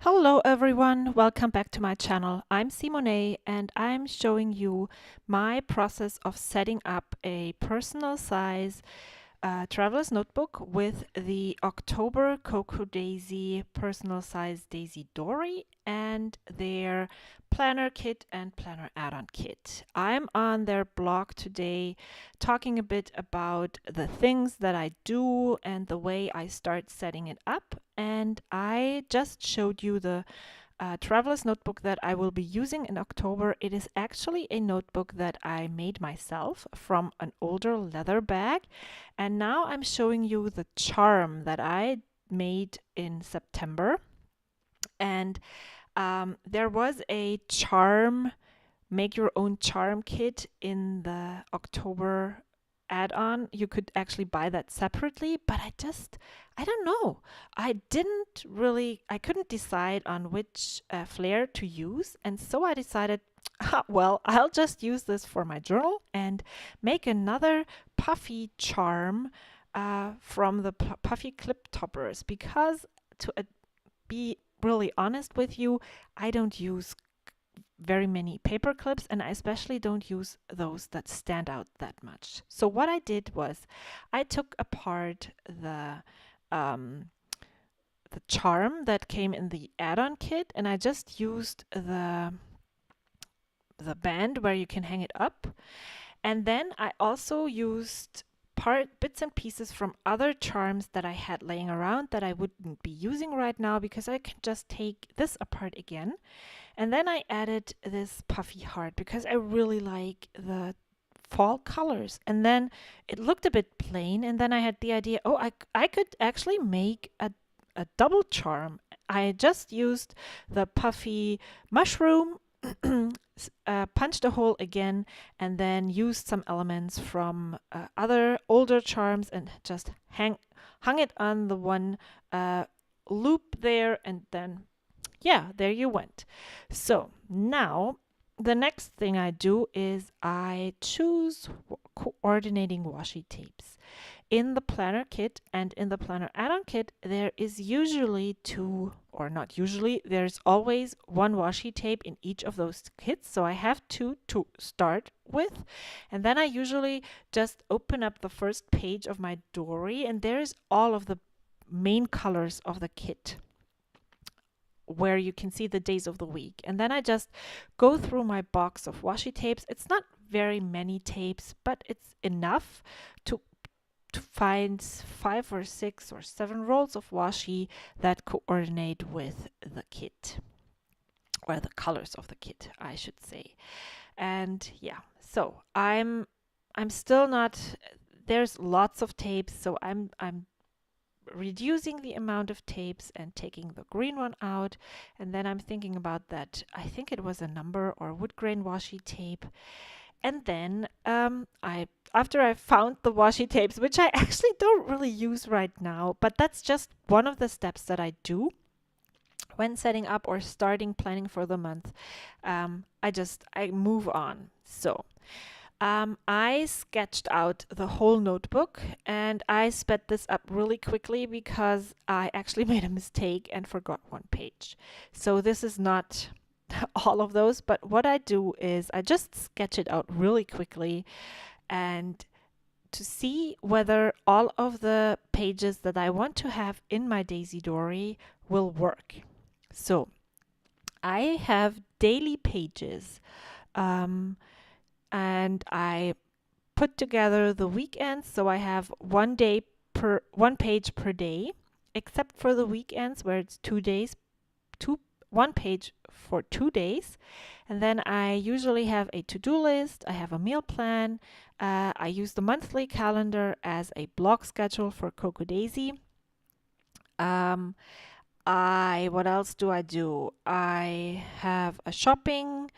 Hello everyone, welcome back to my channel. I'm Simone and I'm showing you my process of setting up a personal size traveler's notebook with the October Cocoa Daisy personal size Daisy Dori and their planner kit and planner add-on kit. I'm on their blog today talking a bit about the things that I do and the way I start setting it up. And I just showed you the traveler's notebook that I will be using in October. It is actually a notebook that I made myself from an older leather bag. And now I'm showing you the charm that I made in September. And there was a charm, make your own charm kit in the October add-on. You could actually buy that separately, but I don't know. I couldn't decide on which flare to use. And so I decided, well, I'll just use this for my journal and make another puffy charm from the puffy clip toppers because to be really honest with you, I don't use very many paper clips and I especially don't use those that stand out that much. So what I did was I took apart um, the charm that came in the add-on kit and I just used the band where you can hang it up. And then I also used bits and pieces from other charms that I had laying around that I wouldn't be using right now because I can just take this apart again. And then I added this puffy heart because I really like the fall colors. And then it looked a bit plain. And then I had the idea, oh, I could actually make a double charm. I just used the puffy mushroom, punched a hole again, and then used some elements from other older charms and just hung it on the one loop there, and then yeah, there you went. So now the next thing I do is I choose coordinating washi tapes. In the planner kit and in the planner add-on kit, there is usually two, or not usually, there's always one washi tape in each of those kits. So I have two to start with. And then I usually just open up the first page of my Dory and there's all of the main colors of the kit where you can see the days of the week. And then I just go through my box of washi tapes. It's not very many tapes, but it's enough to find 5 or 6 or 7 rolls of washi that coordinate with the kit, or the colors of the kit, I should say. And yeah, so I'm still not, there's lots of tapes, so I'm reducing the amount of tapes and taking the green one out. And then I'm thinking about that, I think it was a number or wood grain washi tape. And then after I found the washi tapes, which I actually don't really use right now, but that's just one of the steps that I do when setting up or starting planning for the month. I move on. So I sketched out the whole notebook and I sped this up really quickly because I actually made a mistake and forgot one page. So this is not all of those, but what I do is I just sketch it out really quickly and to see whether all of the pages that I want to have in my Daisy Dori will work. So I have daily pages. And I put together the weekends, so I have one page per day, except for the weekends where it's 2 days, one page for 2 days. And then I usually have a to-do list, I have a meal plan, I use the monthly calendar as a blog schedule for Cocoa Daisy. What else do I do? I have a shopping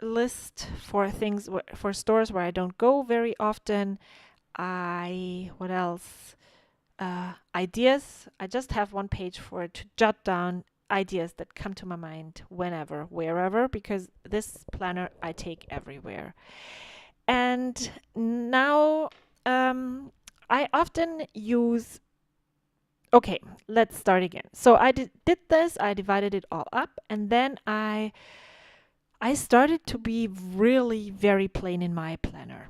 list for things for stores where I don't go very often. What else? Ideas. I just have one page for it to jot down ideas that come to my mind whenever, wherever, because this planner I take everywhere. And now I often use Okay, let's start again. So I did this, I divided it all up, and then I started to be really very plain in my planner,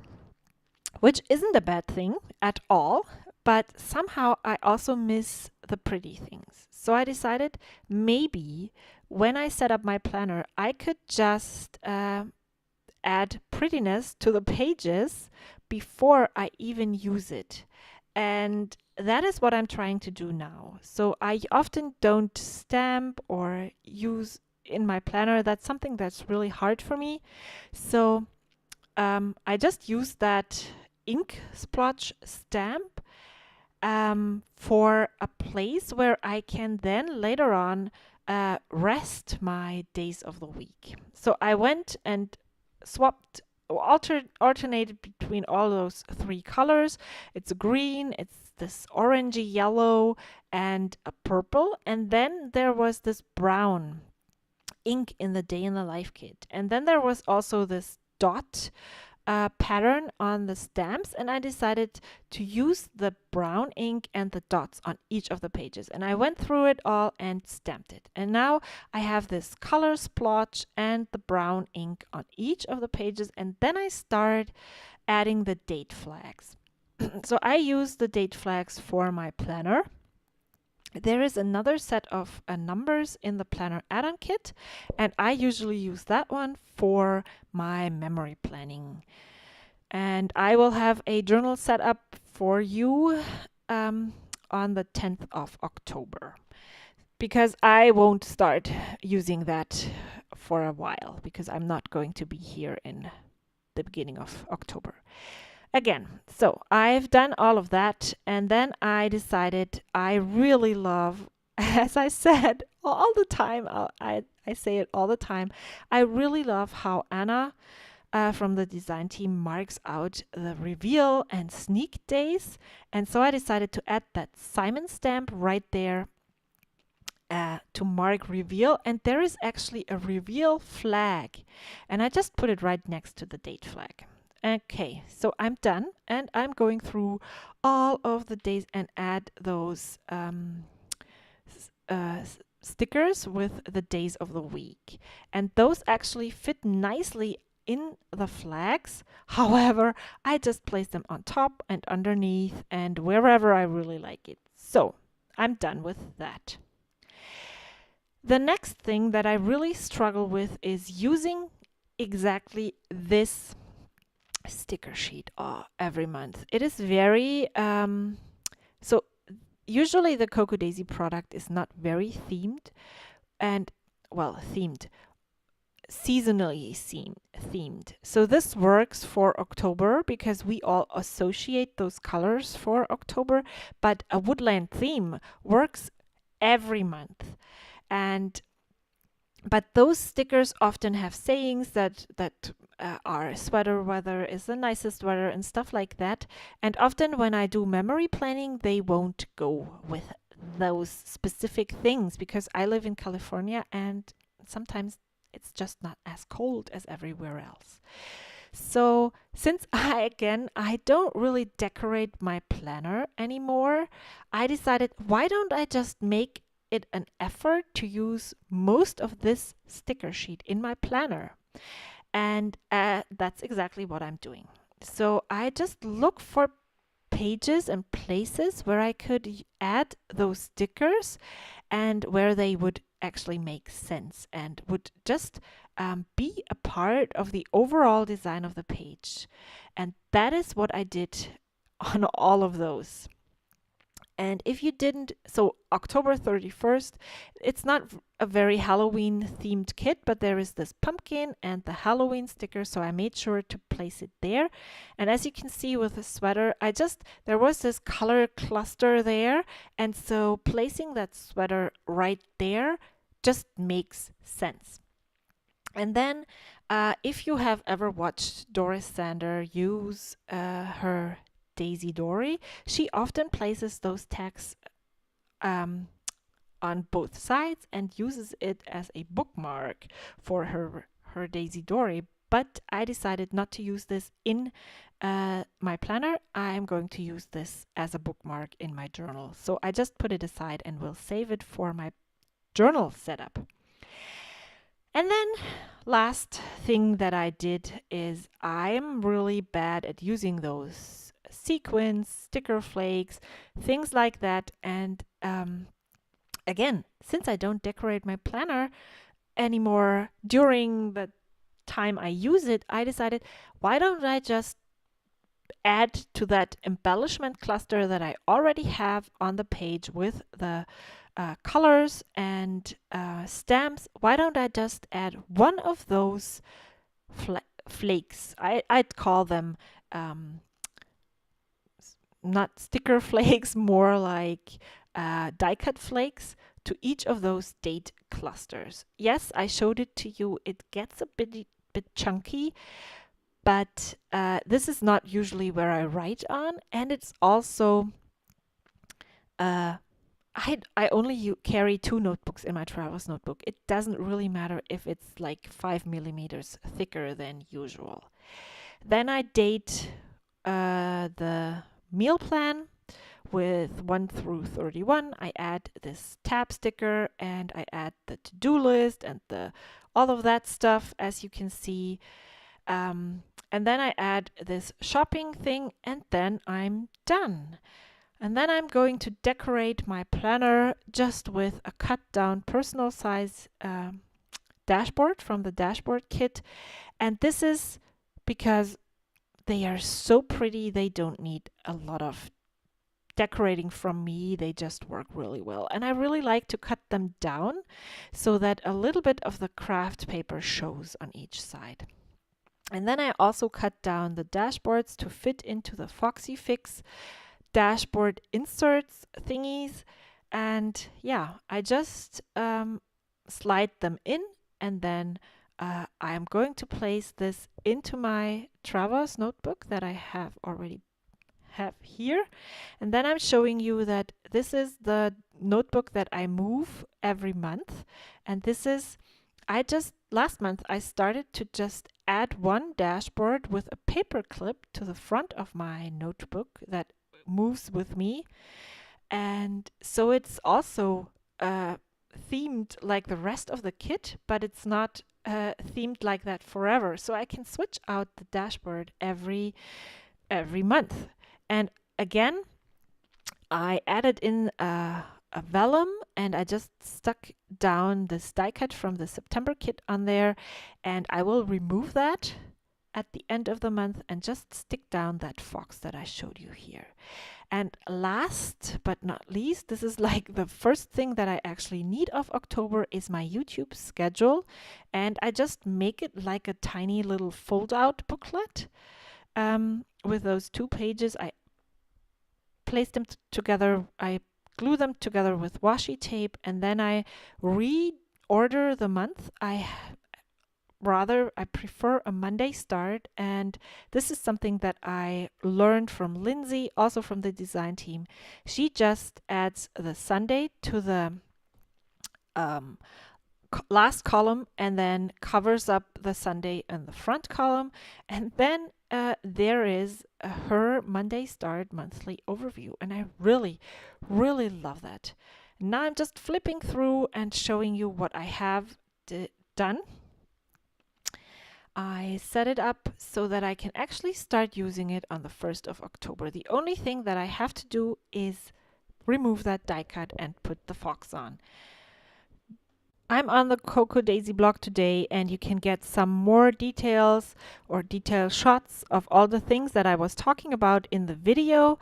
which isn't a bad thing at all, but somehow I also miss the pretty things. So I decided maybe when I set up my planner, I could just add prettiness to the pages before I even use it. And that is what I'm trying to do now. So I often don't stamp or use in my planner. That's something that's really hard for me. So I just use that ink splotch stamp for a place where I can then later on rest my days of the week. So I went and swapped, alternated between all those three colors. It's green, it's this orangey yellow, and a purple. And then there was this brown ink in the Day in the Life kit. And then there was also this dot pattern on the stamps, and I decided to use the brown ink and the dots on each of the pages, and I went through it all and stamped it. And now I have this color splotch and the brown ink on each of the pages, and then I start adding the date flags. So I use the date flags for my planner. There is another set of numbers in the planner add-on kit, and I usually use that one for my memory planning. And I will have a journal set up for you on the 10th of October, because I won't start using that for a while because I'm not going to be here in the beginning of October. Again, so I've done all of that, and then I decided I really love, as I said all the time, I say it all the time, I really love how Anna from the design team marks out the reveal and sneak days. And so I decided to add that Simon stamp right there to mark reveal. And there is actually a reveal flag. And I just put it right next to the date flag. Okay, so I'm done, and I'm going through all of the days and add those stickers with the days of the week. And those actually fit nicely in the flags. However, I just place them on top and underneath and wherever I really like it. So I'm done with that. The next thing that I really struggle with is using exactly this sticker sheet every month. It is very so usually the Coco Daisy product is not very themed, and well, seasonally themed. So this works for October because we all associate those colors for October, but a woodland theme works every month. And but those stickers often have sayings that are sweater weather is the nicest weather and stuff like that. And often when I do memory planning, they won't go with those specific things because I live in California and sometimes it's just not as cold as everywhere else. So since I don't really decorate my planner anymore, I decided, why don't I just make it an effort to use most of this sticker sheet in my planner? And that's exactly what I'm doing. So I just look for pages and places where I could add those stickers and where they would actually make sense and would just be a part of the overall design of the page. And that is what I did on all of those. And if you didn't, so October 31st, it's not a very Halloween themed kit, but there is this pumpkin and the Halloween sticker, so I made sure to place it there. And as you can see with the sweater, there was this color cluster there, and so placing that sweater right there just makes sense. And then if you have ever watched Doris Sander use her Daisy Dori, she often places those tags on both sides and uses it as a bookmark for her Daisy Dori but I decided not to use this in my planner. I'm going to use this as a bookmark in my journal. So I just put it aside and will save it for my journal setup. And then last thing that I did is I'm really bad at using those sequins, sticker flakes, things like that. And again, since I don't decorate my planner anymore during the time I use it, I decided, why don't I just add to that embellishment cluster that I already have on the page with the colors and stamps? Why don't I just add one of those flakes? I'd call them not sticker flakes, more like die cut flakes to each of those date clusters. Yes, I showed it to you. It gets a bit chunky, but this is not usually where I write on, and it's also I only carry 2 notebooks in my travels notebook. It doesn't really matter if it's like 5 millimeters thicker than usual. Then I date the meal plan with 1 through 31. I add this tab sticker and I add the to-do list and all of that stuff, as you can see. And then I add this shopping thing, and then I'm done. And then I'm going to decorate my planner just with a cut down personal size dashboard from the dashboard kit. And this is because they are so pretty, they don't need a lot of decorating from me. They just work really well. And I really like to cut them down so that a little bit of the craft paper shows on each side. And then I also cut down the dashboards to fit into the Foxy Fix dashboard inserts thingies. And yeah, I just slide them in, and then I'm going to place this into my Traverse notebook that I have already have here. And then I'm showing you that this is the notebook that I move every month. And this is, last month I started to just add one dashboard with a paper clip to the front of my notebook that moves with me. And so it's also themed like the rest of the kit, but it's not themed like that forever. So I can switch out the dashboard every month. And again, I added in a vellum, and I just stuck down this die cut from the September kit on there, and I will remove that at the end of the month and just stick down that fox that I showed you here. And last but not least, this is like the first thing that I actually need of October, is my YouTube schedule. And I just make it like a tiny little fold out booklet with those 2 pages. I place them together. I glue them together with washi tape, and then I reorder the month. I prefer a Monday start, and this is something that I learned from Lindsay, also from the design team. She just adds the Sunday to the last column and then covers up the Sunday in the front column, and then there is her Monday start monthly overview, and I really love that. Now I'm just flipping through and showing you what I have done. I set it up so that I can actually start using it on the 1st of October. The only thing that I have to do is remove that die cut and put the fox on. I'm on the Coco Daisy blog today, and you can get some more details or detailed shots of all the things that I was talking about in the video.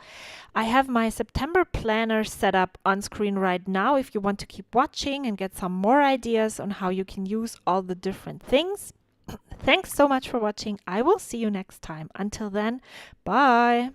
I have my September planner set up on screen right now if you want to keep watching and get some more ideas on how you can use all the different things. Thanks so much for watching. I will see you next time. Until then, bye.